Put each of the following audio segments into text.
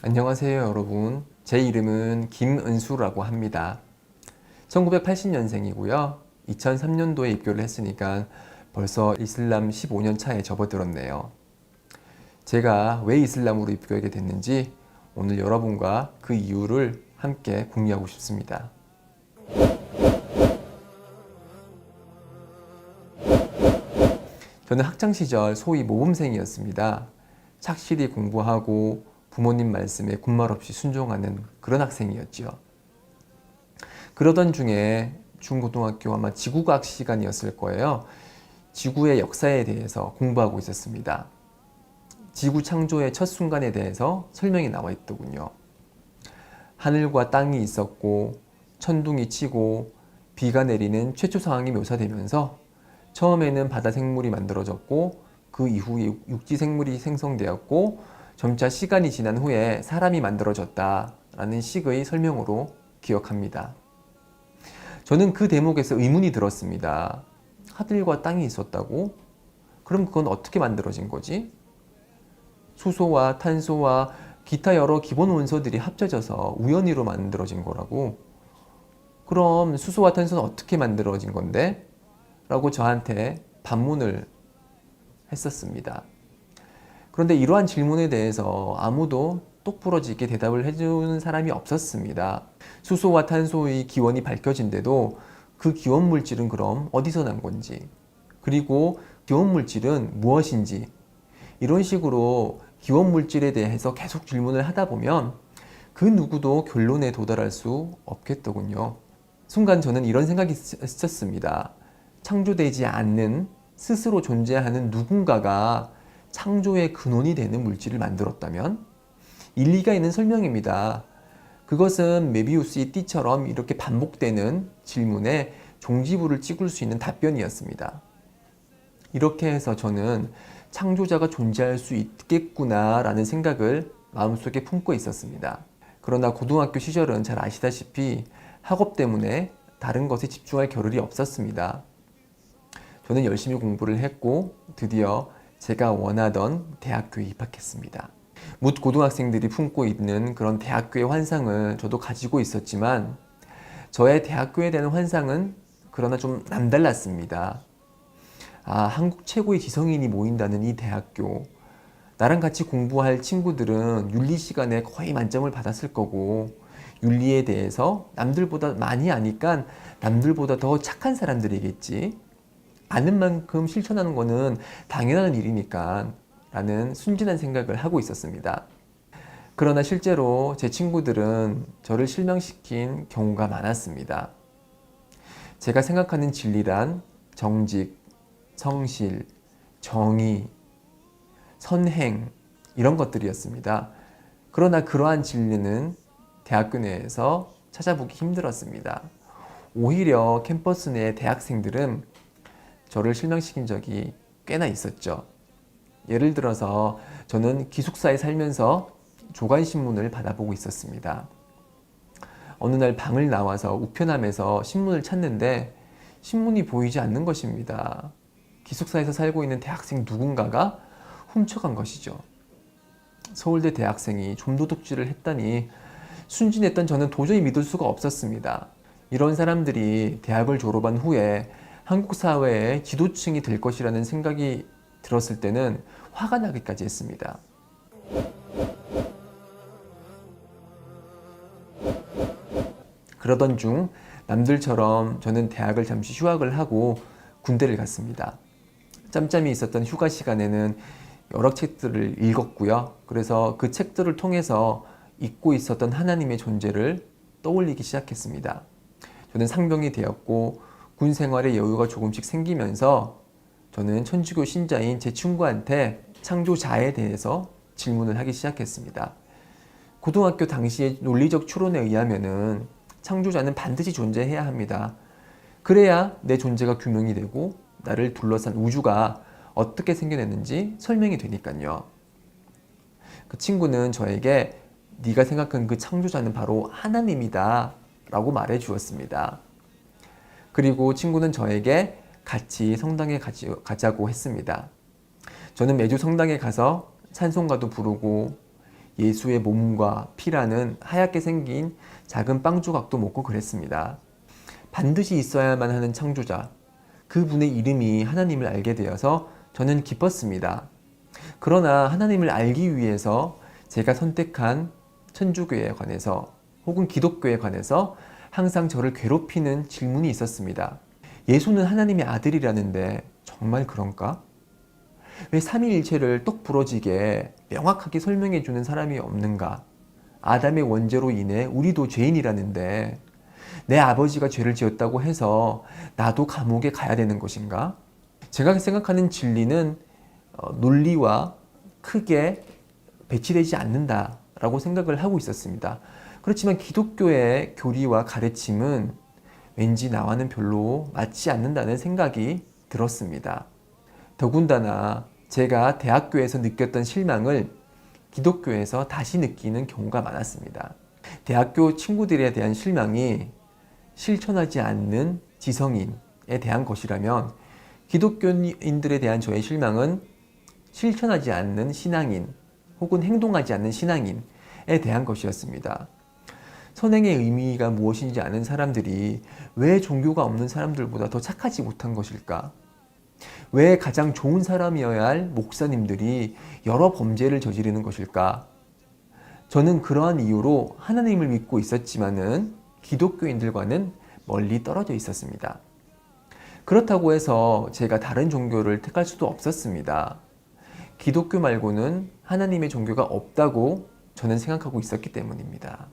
안녕하세요 여러분, 제 이름은 김은수라고 합니다. 1980년생이고요 2003년도에 입교를 했으니까 벌써 이슬람 15년 차에 접어들었네요. 제가 왜 이슬람으로 입교하게 됐는지 오늘 여러분과 그 이유를 함께 공유하고 싶습니다. 저는 학창시절 소위 모범생이었습니다. 착실히 공부하고 부모님 말씀에 군말 없이 순종하는 그런 학생이었죠. 그러던 중에 중고등학교 아마 지구과학 시간이었을 거예요. 지구의 역사에 대해서 공부하고 있었습니다. 지구 창조의 첫 순간에 대해서 설명이 나와 있더군요. 하늘과 땅이 있었고 천둥이 치고 비가 내리는 최초 상황이 묘사되면서 처음에는 바다 생물이 만들어졌고 그 이후에 육지 생물이 생성되었고 점차 시간이 지난 후에 사람이 만들어졌다라는 식의 설명으로 기억합니다. 저는 그 대목에서 의문이 들었습니다. 하늘과 땅이 있었다고? 그럼 그건 어떻게 만들어진 거지? 수소와 탄소와 기타 여러 기본 원소들이 합쳐져서 우연히로 만들어진 거라고? 그럼 수소와 탄소는 어떻게 만들어진 건데? 라고 저한테 반문을 했었습니다. 그런데 이러한 질문에 대해서 아무도 똑부러지게 대답을 해주는 사람이 없었습니다. 수소와 탄소의 기원이 밝혀진데도 그 기원 물질은 그럼 어디서 난 건지, 그리고 기원 물질은 무엇인지, 이런 식으로 기원 물질에 대해서 계속 질문을 하다 보면 그 누구도 결론에 도달할 수 없겠더군요. 순간 저는 이런 생각이 있었습니다. 창조되지 않는 스스로 존재하는 누군가가 창조의 근원이 되는 물질을 만들었다면? 일리가 있는 설명입니다. 그것은 메비우스의 띠처럼 이렇게 반복되는 질문에 종지부를 찍을 수 있는 답변이었습니다. 이렇게 해서 저는 창조자가 존재할 수 있겠구나 라는 생각을 마음속에 품고 있었습니다. 그러나 고등학교 시절은 잘 아시다시피 학업 때문에 다른 것에 집중할 겨를이 없었습니다. 저는 열심히 공부를 했고 드디어 제가 원하던 대학교에 입학했습니다. 묻 고등학생들이 품고 있는 그런 대학교의 환상을 저도 가지고 있었지만 저의 대학교에 대한 환상은 그러나 좀 남달랐습니다. 한국 최고의 지성인이 모인다는 이 대학교, 나랑 같이 공부할 친구들은 윤리 시간에 거의 만점을 받았을 거고 윤리에 대해서 남들보다 많이 아니까 남들보다 더 착한 사람들이겠지, 아는 만큼 실천하는 거는 당연한 일이니까 라는 순진한 생각을 하고 있었습니다. 그러나 실제로 제 친구들은 저를 실망시킨 경우가 많았습니다. 제가 생각하는 진리란 정직, 성실, 정의, 선행 이런 것들이었습니다. 그러나 그러한 진리는 대학교 내에서 찾아보기 힘들었습니다. 오히려 캠퍼스 내 대학생들은 저를 실망시킨 적이 꽤나 있었죠. 예를 들어서 저는 기숙사에 살면서 조간신문을 받아보고 있었습니다. 어느 날 방을 나와서 우편함에서 신문을 찾는데 신문이 보이지 않는 것입니다. 기숙사에서 살고 있는 대학생 누군가가 훔쳐간 것이죠. 서울대 대학생이 좀도둑질을 했다니 순진했던 저는 도저히 믿을 수가 없었습니다. 이런 사람들이 대학을 졸업한 후에 한국 사회의 지도층이 될 것이라는 생각이 들었을 때는 화가 나기까지 했습니다. 그러던 중 남들처럼 저는 대학을 잠시 휴학을 하고 군대를 갔습니다. 짬짬이 있었던 휴가 시간에는 여러 책들을 읽었고요. 그래서 그 책들을 통해서 잊고 있었던 하나님의 존재를 떠올리기 시작했습니다. 저는 상병이 되었고 군 생활에 여유가 조금씩 생기면서 저는 천주교 신자인 제 친구한테 창조자에 대해서 질문을 하기 시작했습니다. 고등학교 당시의 논리적 추론에 의하면은 창조자는 반드시 존재해야 합니다. 그래야 내 존재가 규명이 되고 나를 둘러싼 우주가 어떻게 생겨났는지 설명이 되니까요. 그 친구는 저에게 네가 생각한 그 창조자는 바로 하나님이다 라고 말해 주었습니다. 그리고 친구는 저에게 같이 성당에 가자고 했습니다. 저는 매주 성당에 가서 찬송가도 부르고 예수의 몸과 피라는 하얗게 생긴 작은 빵 조각도 먹고 그랬습니다. 반드시 있어야만 하는 창조자, 그분의 이름이 하나님을 알게 되어서 저는 기뻤습니다. 그러나 하나님을 알기 위해서 제가 선택한 천주교에 관해서 혹은 기독교에 관해서 항상 저를 괴롭히는 질문이 있었습니다. 예수는 하나님의 아들이라는데 정말 그런가? 왜 삼위일체를 똑 부러지게 명확하게 설명해 주는 사람이 없는가? 아담의 원죄로 인해 우리도 죄인이라는데 내 아버지가 죄를 지었다고 해서 나도 감옥에 가야 되는 것인가? 제가 생각하는 진리는 논리와 크게 배치되지 않는다라고 생각을 하고 있었습니다. 그렇지만 기독교의 교리와 가르침은 왠지 나와는 별로 맞지 않는다는 생각이 들었습니다. 더군다나 제가 대학교에서 느꼈던 실망을 기독교에서 다시 느끼는 경우가 많았습니다. 대학교 친구들에 대한 실망이 실천하지 않는 지성인에 대한 것이라면 기독교인들에 대한 저의 실망은 실천하지 않는 신앙인 혹은 행동하지 않는 신앙인에 대한 것이었습니다. 선행의 의미가 무엇인지 아는 사람들이 왜 종교가 없는 사람들보다 더 착하지 못한 것일까? 왜 가장 좋은 사람이어야 할 목사님들이 여러 범죄를 저지르는 것일까? 저는 그러한 이유로 하나님을 믿고 있었지만은 기독교인들과는 멀리 떨어져 있었습니다. 그렇다고 해서 제가 다른 종교를 택할 수도 없었습니다. 기독교 말고는 하나님의 종교가 없다고 저는 생각하고 있었기 때문입니다.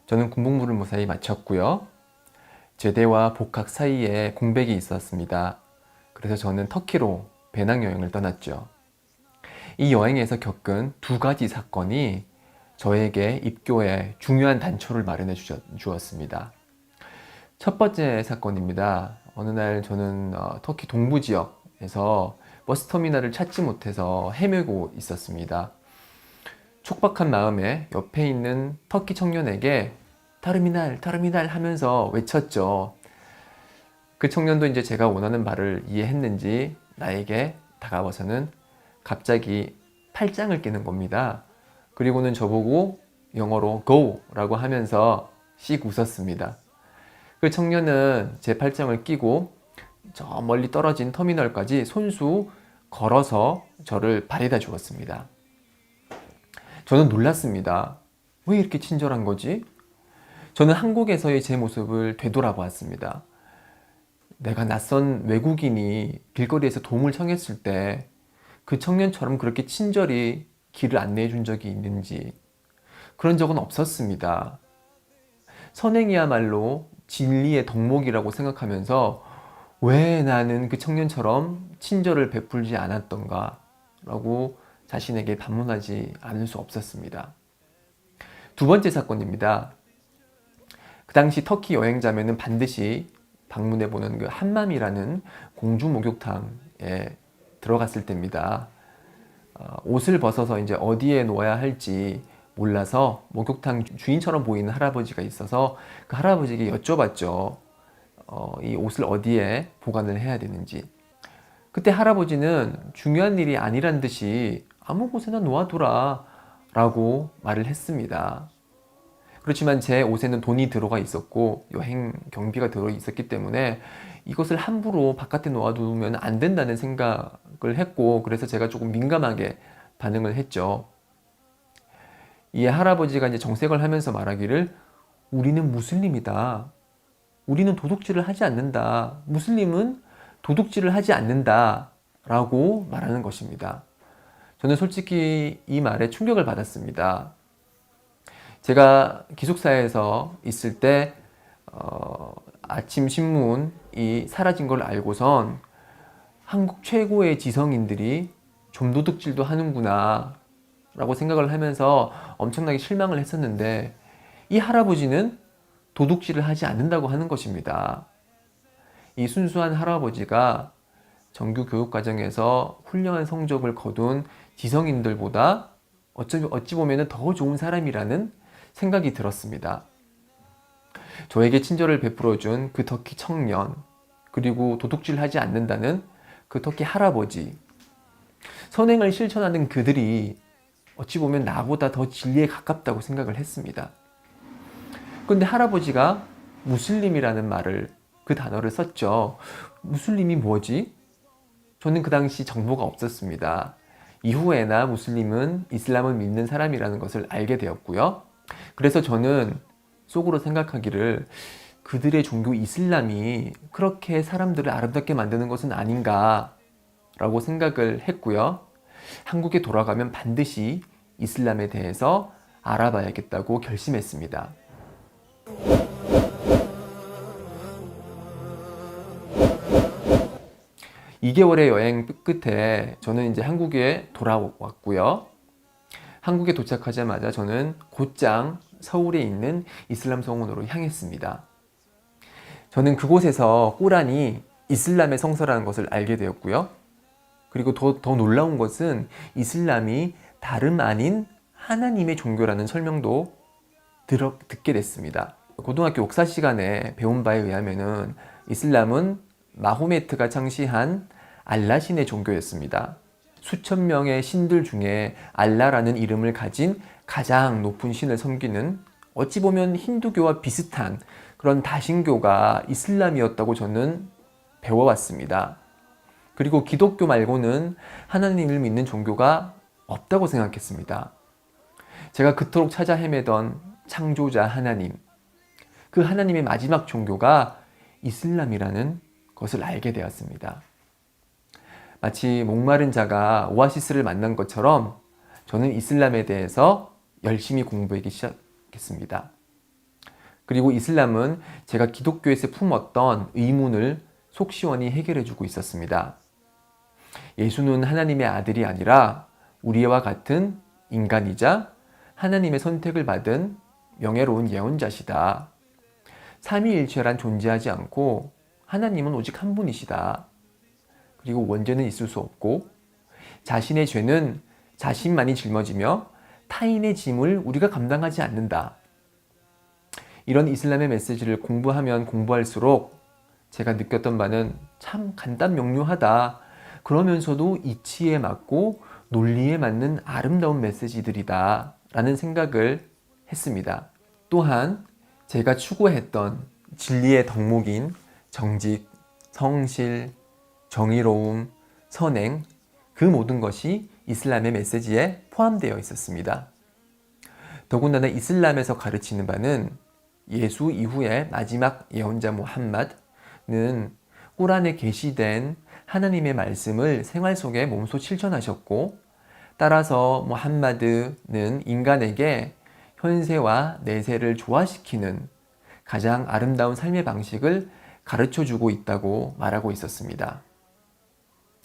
저는 군복무를 무사히 마쳤고요. 제대와 복학 사이에 공백이 있었습니다. 그래서 저는 터키로 배낭여행을 떠났죠. 이 여행에서 겪은 두 가지 사건이 저에게 입교에 중요한 단초를 마련해 주었습니다. 첫 번째 사건입니다. 어느 날 저는 터키 동부 지역에서 버스터미널을 찾지 못해서 헤매고 있었습니다. 촉박한 마음에 옆에 있는 터키 청년에게 타르미날, 타르미날 하면서 외쳤죠. 그 청년도 이제 제가 원하는 말을 이해했는지 나에게 다가와서는 갑자기 팔짱을 끼는 겁니다. 그리고는 저보고 영어로 go 라고 하면서 씩 웃었습니다. 그 청년은 제 팔짱을 끼고 저 멀리 떨어진 터미널까지 손수 걸어서 저를 바래다 주었습니다. 저는 놀랐습니다. 왜 이렇게 친절한 거지? 저는 한국에서의 제 모습을 되돌아보았습니다. 내가 낯선 외국인이 길거리에서 도움을 청했을 때 그 청년처럼 그렇게 친절히 길을 안내해 준 적이 있는지 그런 적은 없었습니다. 선행이야말로 진리의 덕목이라고 생각하면서 왜 나는 그 청년처럼 친절을 베풀지 않았던가 라고 자신에게 반문하지 않을 수 없었습니다. 두 번째 사건입니다. 그 당시 터키 여행자면은 반드시 방문해보는 그 함맘이라는 공중 목욕탕에 들어갔을 때입니다. 옷을 벗어서 이제 어디에 놓아야 할지 몰라서 목욕탕 주인처럼 보이는 할아버지가 있어서 그 할아버지에게 여쭤봤죠. 이 옷을 어디에 보관을 해야 되는지. 그때 할아버지는 중요한 일이 아니란 듯이 아무 곳에나 놓아두라 라고 말을 했습니다. 그렇지만 제 옷에는 돈이 들어가 있었고 여행 경비가 들어 있었기 때문에 이것을 함부로 바깥에 놓아두면 안 된다는 생각을 했고, 그래서 제가 조금 민감하게 반응을 했죠. 이에 할아버지가 이제 정색을 하면서 말하기를 우리는 무슬림이다. 우리는 도둑질을 하지 않는다. 무슬림은 도둑질을 하지 않는다. 라고 말하는 것입니다. 저는 솔직히 이 말에 충격을 받았습니다. 제가 기숙사에서 있을 때 아침 신문이 사라진 걸 알고선 한국 최고의 지성인들이 좀 도둑질도 하는구나 라고 생각을 하면서 엄청나게 실망을 했었는데, 이 할아버지는 도둑질을 하지 않는다고 하는 것입니다. 이 순수한 할아버지가 정규 교육 과정에서 훌륭한 성적을 거둔 지성인들보다 어찌 보면 더 좋은 사람이라는 생각이 들었습니다. 저에게 친절을 베풀어준 그 터키 청년, 그리고 도둑질하지 않는다는 그 터키 할아버지, 선행을 실천하는 그들이 어찌 보면 나보다 더 진리에 가깝다고 생각을 했습니다. 그런데 할아버지가 무슬림이라는 그 단어를 썼죠. 무슬림이 뭐지? 저는 그 당시 정보가 없었습니다. 이후에나 무슬림은 이슬람을 믿는 사람이라는 것을 알게 되었고요. 그래서 저는 속으로 생각하기를, 그들의 종교 이슬람이 그렇게 사람들을 아름답게 만드는 것은 아닌가 라고 생각을 했고요. 한국에 돌아가면 반드시 이슬람에 대해서 알아봐야겠다고 결심했습니다. 2개월의 여행 끝에 저는 이제 한국에 돌아왔고요. 한국에 도착하자마자 저는 곧장 서울에 있는 이슬람 성원으로 향했습니다. 저는 그곳에서 꾸란이 이슬람의 성서라는 것을 알게 되었고요. 그리고 더 놀라운 것은 이슬람이 다름 아닌 하나님의 종교라는 설명도 듣게 됐습니다. 고등학교 역사 시간에 배운 바에 의하면은 이슬람은 마호메트가 창시한 알라신의 종교였습니다. 수천 명의 신들 중에 알라라는 이름을 가진 가장 높은 신을 섬기는, 어찌 보면 힌두교와 비슷한 그런 다신교가 이슬람이었다고 저는 배워왔습니다. 그리고 기독교 말고는 하나님을 믿는 종교가 없다고 생각했습니다. 제가 그토록 찾아 헤매던 창조자 하나님, 그 하나님의 마지막 종교가 이슬람이라는 것을 알게 되었습니다. 마치 목마른 자가 오아시스를 만난 것처럼 저는 이슬람에 대해서 열심히 공부하기 시작했습니다. 그리고 이슬람은 제가 기독교에서 품었던 의문을 속 시원히 해결해 주고 있었습니다. 예수는 하나님의 아들이 아니라 우리와 같은 인간이자 하나님의 선택을 받은 명예로운 예언자시다. 삼위일체란 존재하지 않고 하나님은 오직 한 분이시다. 그리고 원죄는 있을 수 없고 자신의 죄는 자신만이 짊어지며 타인의 짐을 우리가 감당하지 않는다. 이런 이슬람의 메시지를 공부하면 공부할수록 제가 느꼈던 바는 참 간단명료하다. 그러면서도 이치에 맞고 논리에 맞는 아름다운 메시지들이다 라는 생각을 했습니다. 또한 제가 추구했던 진리의 덕목인 정직, 성실, 정의로움, 선행, 그 모든 것이 이슬람의 메시지에 포함되어 있었습니다. 더군다나 이슬람에서 가르치는 바는 예수 이후의 마지막 예언자 무함마드는 꾸란에 게시된 하나님의 말씀을 생활 속에 몸소 실천하셨고, 따라서 무함마드는 인간에게 현세와 내세를 조화시키는 가장 아름다운 삶의 방식을 가르쳐주고 있다고 말하고 있었습니다.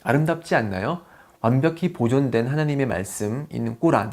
아름답지 않나요? 완벽히 보존된 하나님의 말씀인 꾸란,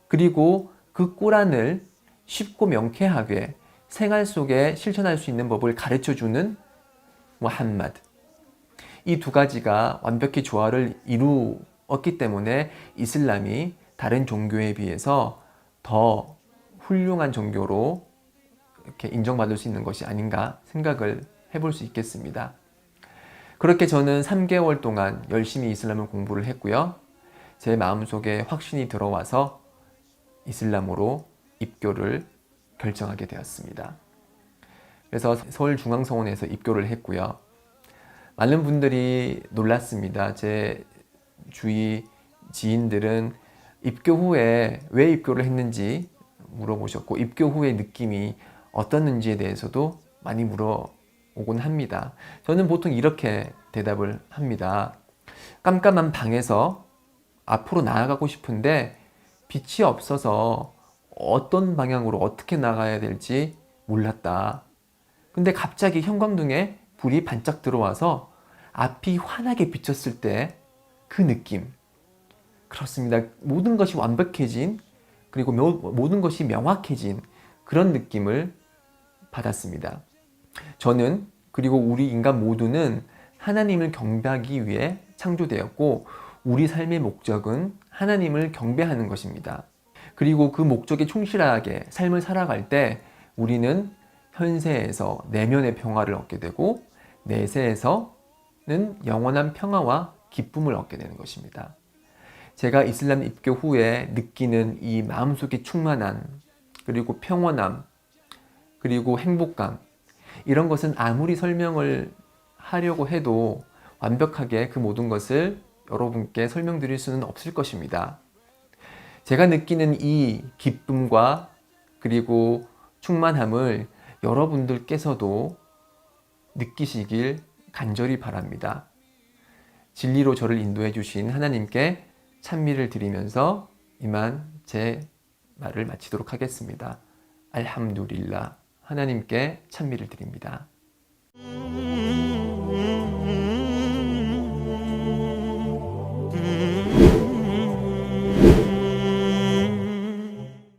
그리고 그 꾸란을 쉽고 명쾌하게 생활 속에 실천할 수 있는 법을 가르쳐주는 무함마드. 이 두 가지가 완벽히 조화를 이루었기 때문에 이슬람이 다른 종교에 비해서 더 훌륭한 종교로 이렇게 인정받을 수 있는 것이 아닌가 생각을 해볼 수 있겠습니다. 그렇게 저는 3개월 동안 열심히 이슬람을 공부를 했고요. 제 마음속에 확신이 들어와서 이슬람으로 입교를 결정하게 되었습니다. 그래서 서울중앙성원에서 입교를 했고요. 많은 분들이 놀랐습니다. 제 주위 지인들은 입교 후에 왜 입교를 했는지 물어보셨고, 입교 후의 느낌이 어떻는지에 대해서도 많이 물어오곤 합니다. 저는 보통 이렇게 대답을 합니다. 깜깜한 방에서 앞으로 나아가고 싶은데 빛이 없어서 어떤 방향으로 어떻게 나가야 될지 몰랐다. 근데 갑자기 형광등에 불이 반짝 들어와서 앞이 환하게 비쳤을 때 그 느낌. 그렇습니다. 모든 것이 완벽해진, 그리고 모든 것이 명확해진 그런 느낌을 받았습니다. 저는, 그리고 우리 인간 모두는 하나님을 경배하기 위해 창조되었고, 우리 삶의 목적은 하나님을 경배하는 것입니다. 그리고 그 목적에 충실하게 삶을 살아갈 때 우리는 현세에서 내면의 평화를 얻게 되고, 내세에서는 영원한 평화와 기쁨을 얻게 되는 것입니다. 제가 이슬람 입교 후에 느끼는 이 마음속의 충만함, 그리고 평온함, 그리고 행복감, 이런 것은 아무리 설명을 하려고 해도 완벽하게 그 모든 것을 여러분께 설명드릴 수는 없을 것입니다. 제가 느끼는 이 기쁨과 그리고 충만함을 여러분들께서도 느끼시길 간절히 바랍니다. 진리로 저를 인도해 주신 하나님께 찬미를 드리면서 이만 제 말을 마치도록 하겠습니다. 알함두릴라. 하나님께 찬미를 드립니다.